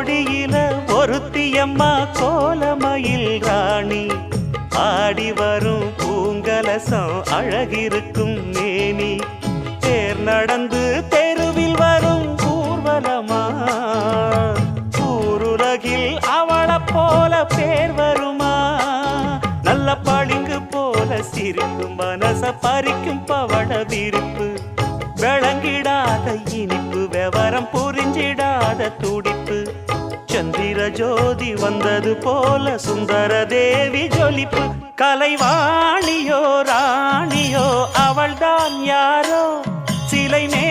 கோடியில ஒருத்தியம்மா கோலமயில் ராணி ஆடி வரும் பூங்கலசம் அழகிருக்கும் மேனி தேர் நடந்து தெருவில் வரும் ஊர்வலமா ஊருலகில் அவளை போல பேர் வருமா நல்ல பளிங்கு போல சிரிக்கும் மனச பறிக்கும் பவள விரிப்பு விளங்கிடாத இனிப்பு விவரம் புரிஞ்சிடாத துடிப்பு சந்திர ஜோதி வந்தது போல சுந்தர தேவி ஜொலிப்பு கலைவாணியோ ராணியோ அவள்தான் யாரோ சிலை மே